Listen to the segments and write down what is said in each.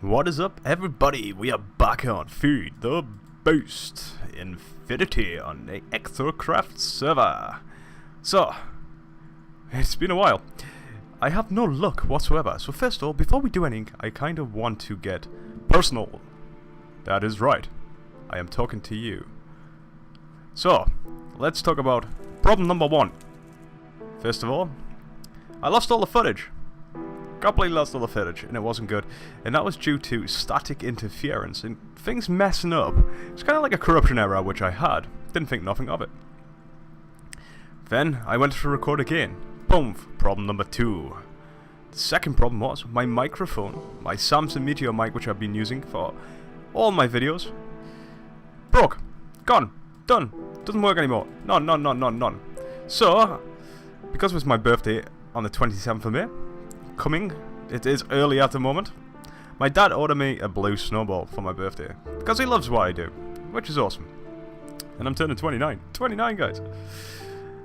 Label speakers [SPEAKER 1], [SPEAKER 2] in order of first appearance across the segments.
[SPEAKER 1] What is up, everybody? We are back on Feed the Beast Infinity on the Exocraft server. So, it's been a while. I have no luck whatsoever. So first of all, before we do anything, I kind of want to get personal. That is right. I am talking to you. So, let's talk about problem number one. First of all, I lost all the footage. Completely lost all the footage, and it wasn't good. And that was due to static interference and things messing up. It's kind of like a corruption error, which I had. Didn't think nothing of it. Then I went to record again. Boom, problem number two. The second problem was my microphone, my Samsung Meteor mic, which I've been using for all my videos, broke. Gone. Done. Doesn't work anymore. None. So, because it was my birthday on the 27th of May, coming, it is early at the moment, my dad ordered me a blue snowball for my birthday, because he loves what I do, which is awesome. And I'm turning 29. 29, guys.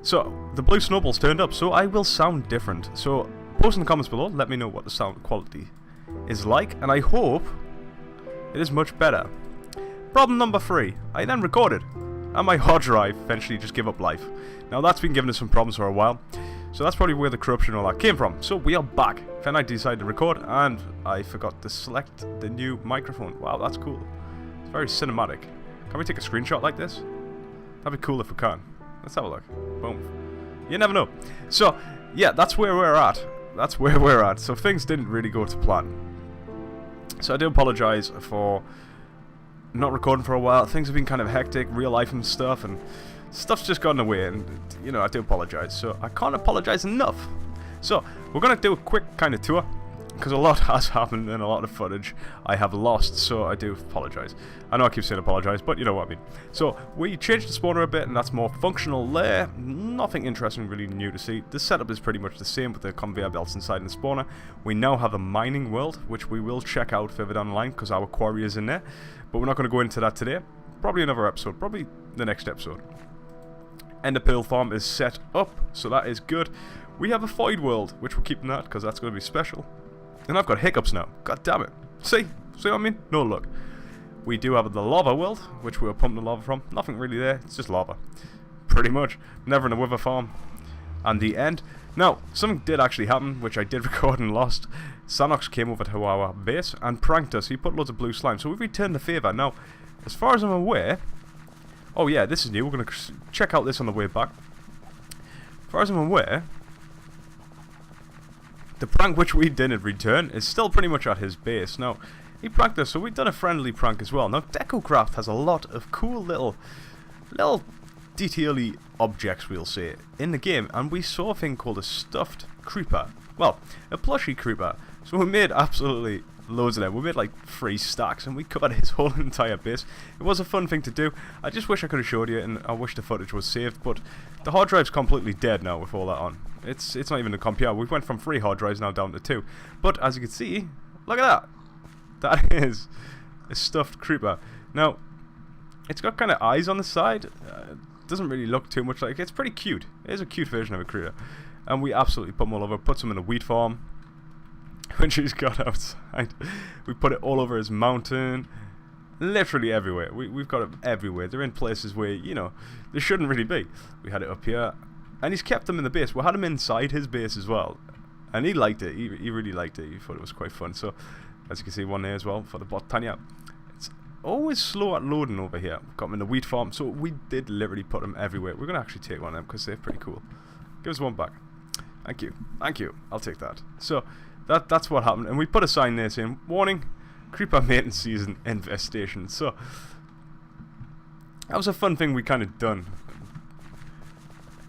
[SPEAKER 1] So, the blue snowball's turned up, so I will sound different. So, post in the comments below, let me know what the sound quality is like, and I hope it is much better. Problem number three, I then recorded, and my hard drive eventually just gave up life. Now that's been giving us some problems for a while, so that's probably where the corruption and all that came from. So we are back. Then I decided to record, and I forgot to select the new microphone. Wow, that's cool. It's very cinematic. Can we take a screenshot like this? That'd be cool if we can. Let's have a look. Boom. You never know. So, yeah, that's where we're at. That's where we're at. So things didn't really go to plan. So I do apologise for not recording for a while. Things have been kind of hectic, real life and stuff, and stuff's just gotten away, and you know, I do apologise. So I can't apologise enough. So we're gonna do a quick kind of tour, because a lot has happened and a lot of footage I have lost, so I do apologise. I know I keep saying apologise, but you know what I mean. So we changed the spawner a bit, and that's more functional there. Nothing interesting really new to see. The setup is pretty much the same with the conveyor belts inside the spawner. We now have a mining world, which we will check out further down the line, because our quarry is in there. But we're not going to go into that today. Probably another episode, probably the next episode. Ender Pearl farm is set up, so that is good. We have a void world, which we're keeping that, because that's going to be special. And I've got hiccups now. God damn it. See what I mean? No luck. We do have the lava world, which we were pumping the lava from. Nothing really there. It's just lava. Pretty much. Never in a wither farm. And the end. Now, something did actually happen, which I did record and lost. Sanox came over to our base and pranked us. He put loads of blue slime. So we've returned the favour. Now, as far as I'm aware... Oh yeah, this is new. We're going to check out this on the way back. As far as I'm aware... The prank which we did in return is still pretty much at his base. Now, he pranked us, so we've done a friendly prank as well. Now, Decocraft has a lot of cool little detail-y objects, we'll say, in the game. And we saw a thing called a stuffed creeper. Well, a plushie creeper. So we made absolutely loads of them. We made like 3 stacks, and we covered his whole entire base. It was a fun thing to do. I just wish I could have showed you, and I wish the footage was saved. But the hard drive's completely dead now with all that on. It's not even a computer. We went from 3 hard drives now down to 2. But as you can see, look at that. That is a stuffed creeper. Now, it's got kind of eyes on the side. Doesn't really look too much like... It's pretty cute. It is a cute version of a creeper. And we absolutely put them all over. Put some in a wheat farm. When she's got outside. We put it all over his mountain. Literally everywhere. We've got it everywhere. They're in places where, you know, they shouldn't really be. We had it up here. And he's kept them in the base. We had him inside his base as well. And he liked it. He really liked it. He thought it was quite fun. So, as you can see, one there as well for the Botania. It's always slow at loading over here. We've got him in the wheat farm. So, we did literally put them everywhere. We're going to actually take one of them because they're pretty cool. Give us one back. Thank you. Thank you. I'll take that. So, that's what happened. And we put a sign there saying, warning, creeper maintenance season infestation. So, that was a fun thing we kind of done.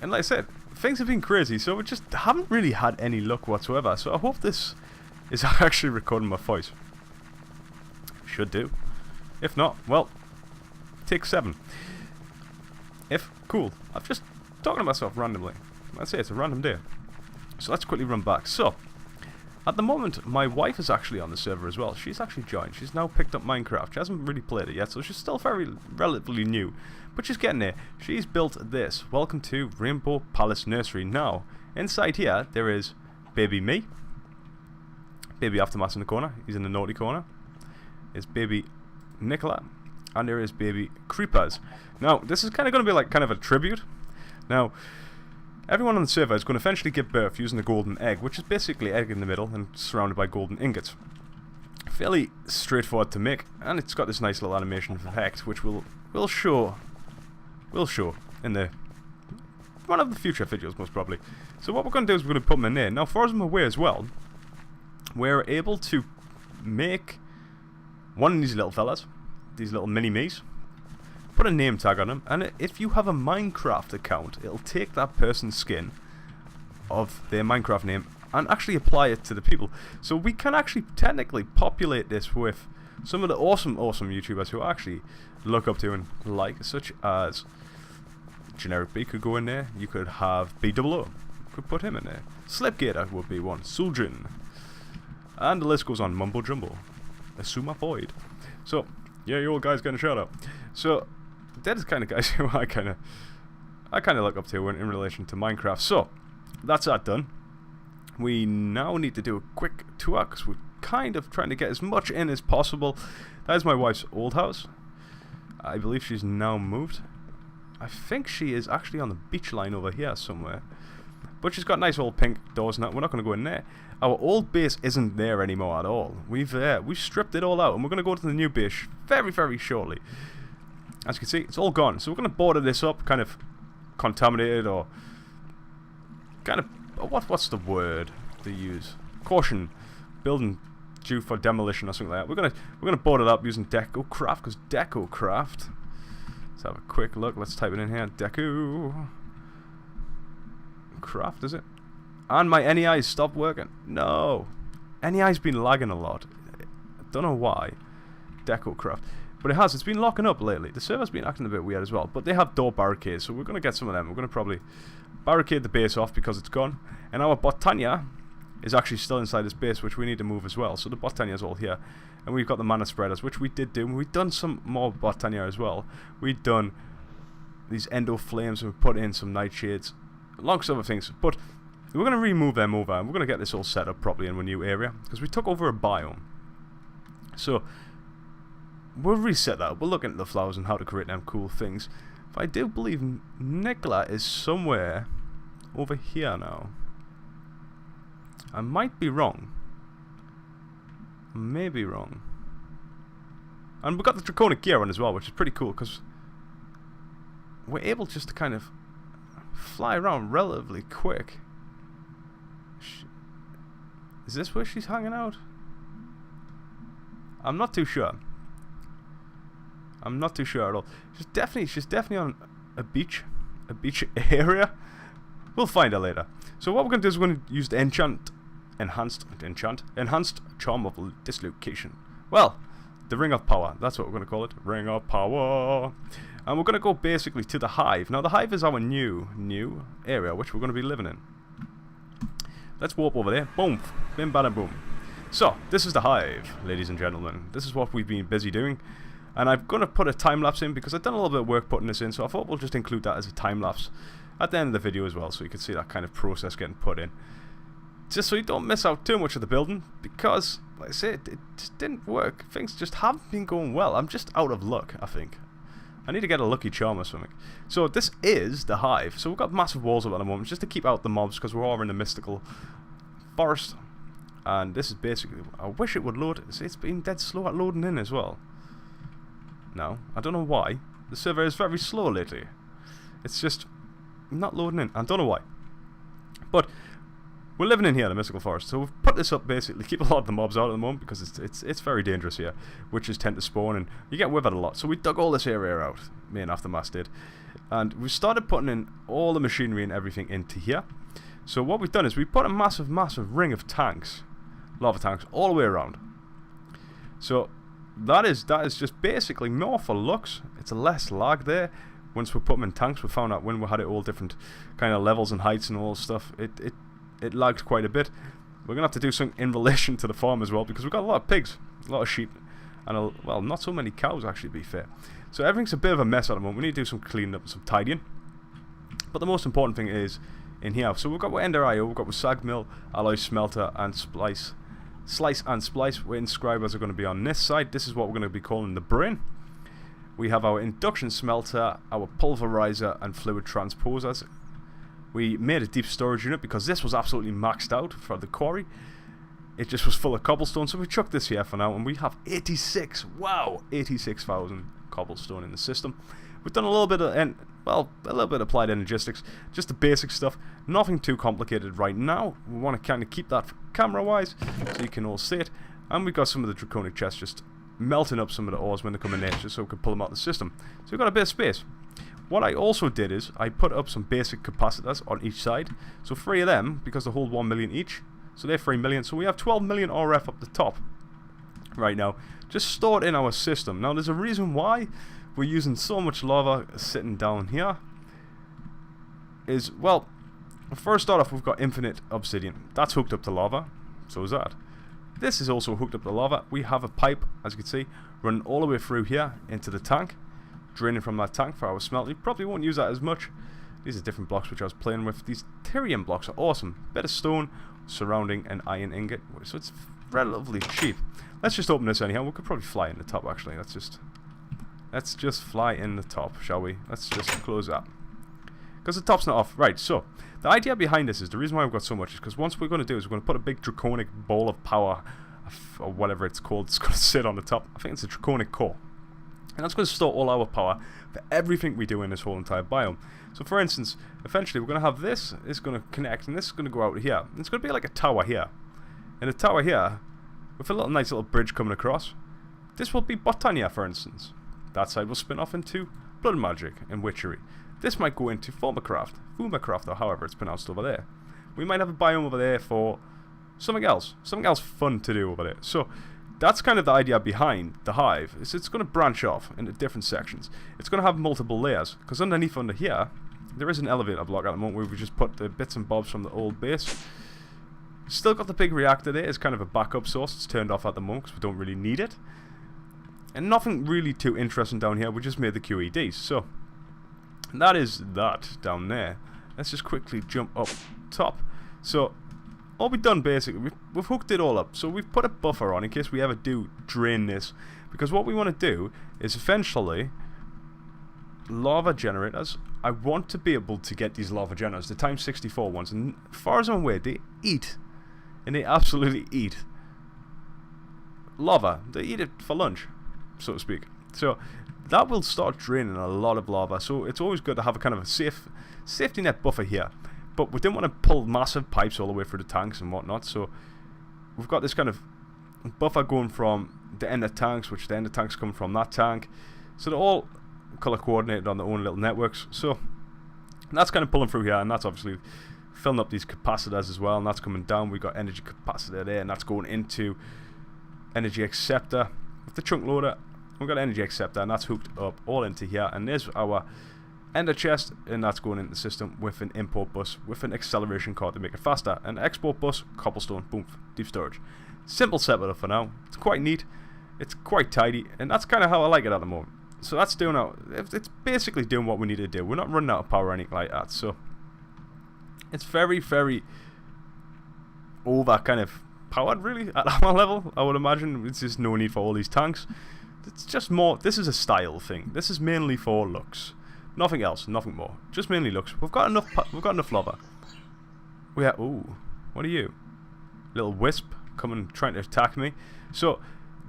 [SPEAKER 1] And like I said, things have been crazy, so we just haven't really had any luck whatsoever. So I hope this is actually recording my voice. Should do. If not, well, take 7. If, cool. I'm just talking to myself randomly. Let's say it's a random day. So let's quickly run back. So, at the moment, my wife is actually on the server as well. She's actually joined. She's now picked up Minecraft. She hasn't really played it yet, so she's still relatively new. But she's getting there. She's built this. Welcome to Rainbow Palace Nursery. Now, inside here, there is baby me. Baby Aftermath in the corner. He's in the naughty corner. is baby Nicola, and there is baby Creepers. Now, this is kind of going to be like kind of a tribute. Now, everyone on the server is going to eventually give birth using the golden egg, which is basically egg in the middle and surrounded by golden ingots. Fairly straightforward to make, and it's got this nice little animation effect, which we'll show in the one of the future videos, most probably. So what we're going to do is we're going to put them in there. Now, far as I'm aware as well, we're able to make one of these little fellas, these little mini-me's, put a name tag on them, and if you have a Minecraft account, it'll take that person's skin of their Minecraft name and actually apply it to the people. So we can actually technically populate this with some of the awesome YouTubers who I actually look up to and like, such as Generic B could go in there. You could have B00, could put him in there. Slipgator would be one. Suljin. And the list goes on. Mumbo Jumbo. Asuma Void. So, yeah, you all guys getting a shout out. So, that is kind of guys who I kind of look up to in relation to Minecraft. So, that's that done. We now need to do a quick tour because we're kind of trying to get as much in as possible. That is my wife's old house. I believe she's now moved. I think she is actually on the beach line over here somewhere. But she's got nice old pink doors and that. We're not going to go in there. Our old base isn't there anymore at all. We've stripped it all out, and we're going to go to the new base very, very shortly. As you can see, it's all gone. So we're going to border this up, kind of contaminated, or kind of what's the word they use? Caution, building due for demolition or something like that. We're gonna board it up using DecoCraft, because DecoCraft. Let's have a quick look. Let's type it in here. DecoCraft, is it? And my NEI's stopped working. No, NEI's been lagging a lot. I don't know why. DecoCraft, but it has. It's been locking up lately. The server's been acting a bit weird as well. But they have door barricades, so we're gonna get some of them. We're gonna probably barricade the base off because it's gone. And our Botania is actually still inside this base, which we need to move as well. So the Botania is all here. And we've got the mana spreaders, which we did do. We've done some more Botania as well. We've done these endo flames, and we put in some nightshades, amongst other things. But we're going to remove them over, and we're going to get this all set up properly in a new area, because we took over a biome. So we'll reset that up. We'll look into the flowers and how to create them cool things. But I do believe Nicola is somewhere over here now. I might be wrong. I may be wrong. And we've got the draconic gear on as well, which is pretty cool, because we're able just to kind of fly around relatively quick. Is this where she's hanging out? I'm not too sure. I'm not too sure at all. She's definitely on a beach area. We'll find her later. So what we're going to do is we're going to use the enhanced charm of dislocation. Well, the ring of power. That's what we're going to call it. Ring of power. And we're going to go basically to the hive. Now the hive is our new area, which we're going to be living in. Let's warp over there. Boom. Bim, bada, boom. So, this is the hive, ladies and gentlemen. This is what we've been busy doing. And I'm going to put a time-lapse in because I've done a little bit of work putting this in. So I thought we'll just include that as a time-lapse at the end of the video as well. So you can see that kind of process getting put in. Just so you don't miss out too much of the building. Because, like I said, it just didn't work. Things just haven't been going well. I'm just out of luck, I think. I need to get a lucky charm or something. So this is the hive. So we've got massive walls up at the moment just to keep out the mobs because we're all in the mystical forest. And this is basically... I wish it would load. It's been dead slow at loading in as well. No, I don't know why. The server is very slow lately. It's just not loading in. I don't know why. But we're living in here in the mystical forest. So we've put this up basically keep a lot of the mobs out at the moment because it's very dangerous here. Witches tend to spawn and you get withered a lot. So we dug all this area out. Me and Aftermath did. And we started putting in all the machinery and everything into here. So what we've done is we put a massive ring of tanks. Lava tanks all the way around. So that is just basically more for looks. It's a less lag there. Once we put them in tanks, we found out when we had it all different kind of levels and heights and all stuff, it lagged quite a bit. We're gonna have to do something in relation to the farm as well because we've got a lot of pigs, a lot of sheep, and well, not so many cows actually, to be fair. So everything's a bit of a mess at the moment. We need to do some cleaning up and some tidying. But the most important thing is in here. So we've got Ender IO, we've got Sag Mill, Alloy Smelter, and Splice slice and splice, where inscribers are going to be on this side. This is what we're going to be calling the brain. We have our induction smelter, our pulverizer, and fluid transposers. We made a deep storage unit because this was absolutely maxed out for the quarry. It just was full of cobblestone, so we chucked this here for now, and we have 86, wow, 86,000 cobblestone in the system. We've done a little bit of, a little bit of applied energistics, just the basic stuff, nothing too complicated right now. We want to kind of keep that camera-wise, so you can all see it. And we've got some of the draconic chests just melting up some of the ores when they come in there, just so we can pull them out of the system. So we've got a bit of space. What I also did is, I put up some basic capacitors on each side, so 3 of them, because they hold 1 million each, so they're 3 million, so we have 12 million RF up the top right now, just stored in our system. Now there's a reason why we're using so much lava sitting down here. Is, well, first start off, we've got infinite obsidian. That's hooked up to lava, so is that. This is also hooked up to lava. We have a pipe, as you can see, running all the way through here into the tank, draining from that tank for our smelter. You probably won't use that as much. These are different blocks which I was playing with. These Tyrian blocks are awesome. Bit of stone surrounding an iron ingot, so it's relatively cheap. Let's just open this anyhow. We could probably fly in the top, actually. Let's just fly in the top, shall we? Let's just close that, because the top's not off. Right, so the idea behind this is, the reason why we've got so much is because once we're going to do is we're going to put a big draconic ball of power, or whatever it's called, it's going to sit on the top. I think it's a draconic core, and that's going to store all our power for everything we do in this whole entire biome. So for instance, eventually we're going to have this, it's going to connect, and this is going to go out here. And it's going to be like a tower here, and a tower here with a little nice little bridge coming across. This will be Botania, for instance. That side will spin off into blood magic and witchery. This might go into Fumacraft, or however it's pronounced over there. We might have a biome over there for something else fun to do over there. So that's kind of the idea behind the hive. Is it's going to branch off into different sections. It's going to have multiple layers, because underneath under here there is an elevator block at the moment where we just put the bits and bobs from the old base. Still got the big reactor there as kind of a backup source. It's turned off at the moment because we don't really need it. And nothing really too interesting down here. We just made the QEDs. So that is that down there. Let's just quickly jump up top. So all we've done basically, we've hooked it all up. So we've put a buffer on in case we ever do drain this, because what we want to do is eventually lava generators. I want to be able to get these lava generators, the times 64 ones, and as far as I'm aware, they eat, and they absolutely eat lava. They eat it for lunch, so to speak. So that will start draining a lot of lava, so it's always good to have a kind of a safety net buffer here. But we didn't want to pull massive pipes all the way through the tanks and whatnot, so we've got this kind of buffer going from the end of tanks, which the end of tanks come from that tank, so they're all color coordinated on their own little networks. So that's kind of pulling through here, and that's obviously filling up these capacitors as well, and that's coming down. We've got energy capacitor there, and that's going into energy acceptor with the chunk loader. We've got energy acceptor, and that's hooked up all into here, and there's our ender chest, and that's going into the system with an import bus with an acceleration card to make it faster, an export bus, cobblestone, boom, deep storage. Simple setup for now. It's quite neat, it's quite tidy, and that's kind of how I like it at the moment. So that's doing it's basically doing what we need to do. We're not running out of power or anything like that, so it's very, very over kind of powered really at our level, I would imagine. It's just no need for all these tanks. It's just more, this is a style thing. This is mainly for looks. Nothing else, nothing more. Just mainly looks. We've got enough lava. We have, ooh, what are you? Little wisp coming trying to attack me. So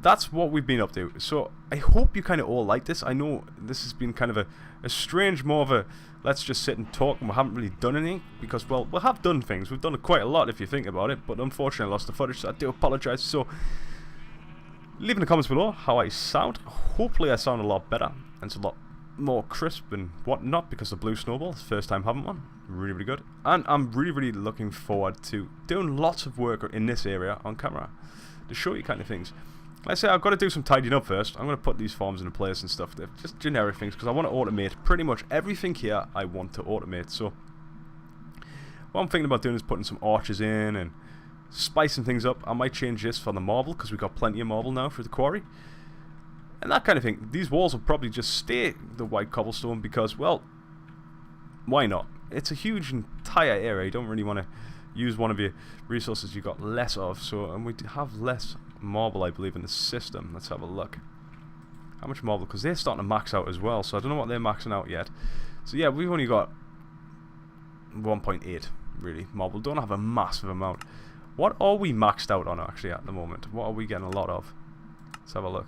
[SPEAKER 1] that's what we've been up to. So I hope you kind of all like this. I know this has been kind of a strange, more of a let's just sit and talk, and we haven't really done anything, because, well, we have done things. We've done quite a lot if you think about it, but unfortunately I lost the footage, so I do apologise. So leave in the comments below how I sound. Hopefully I sound a lot better, and it's a lot more crisp and whatnot, because the blue snowball, it's the first time having one. Really, really good. And I'm really, really looking forward to doing lots of work in this area on camera to show you kind of things. Like I say, I've got to do some tidying up first. I'm going to put these farms into place and stuff. They're just generic things, because I want to automate pretty much everything here. I want to automate. So what I'm thinking about doing is putting some arches in and spicing things up. I might change this for the marble, because we've got plenty of marble now for the quarry. And that kind of thing. These walls will probably just stay the white cobblestone, because, well, why not? It's a huge entire area. You don't really want to use one of your resources you got less of. So, and we have less marble, I believe, in the system. Let's have a look. How much marble? Because they're starting to max out as well. So I don't know what they're maxing out yet. So yeah, we've only got 1.8 really marble. Don't have a massive amount. What are we maxed out on actually at the moment? What are we getting a lot of? Let's have a look.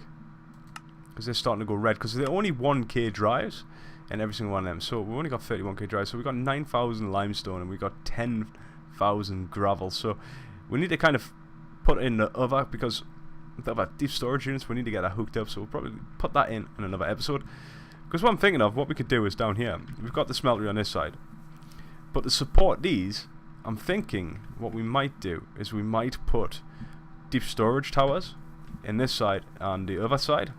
[SPEAKER 1] Because they're starting to go red. Because they're only 1k drives in every single one of them. So we've only got 31k drives. So we've got 9,000 limestone and we've got 10,000 gravel. So we need to kind of put in the other, because the other deep storage units, we need to get that hooked up. So we'll probably put that in another episode. Because what I'm thinking of, what we could do is down here, we've got the smeltery on this side. But to support these, I'm thinking what we might do is we might put deep storage towers in this side and the other side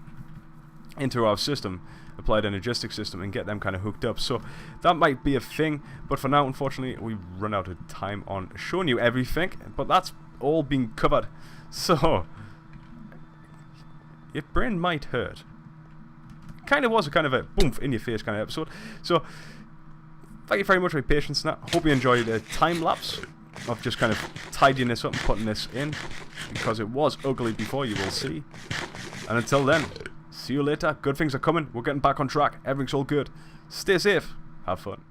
[SPEAKER 1] into our system, applied energistic system, and get them kind of hooked up. So that might be a thing, but for now, unfortunately, we've run out of time on showing you everything, but that's all been covered. So your brain might hurt. Kind of was a kind of a boom in your face kind of episode. So thank you very much for your patience and that. Hope you enjoyed the time lapse of just kind of tidying this up and putting this in, because it was ugly before, you will see. And until then, see you later. Good things are coming. We're getting back on track. Everything's all good. Stay safe. Have fun.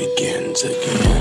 [SPEAKER 2] begins again.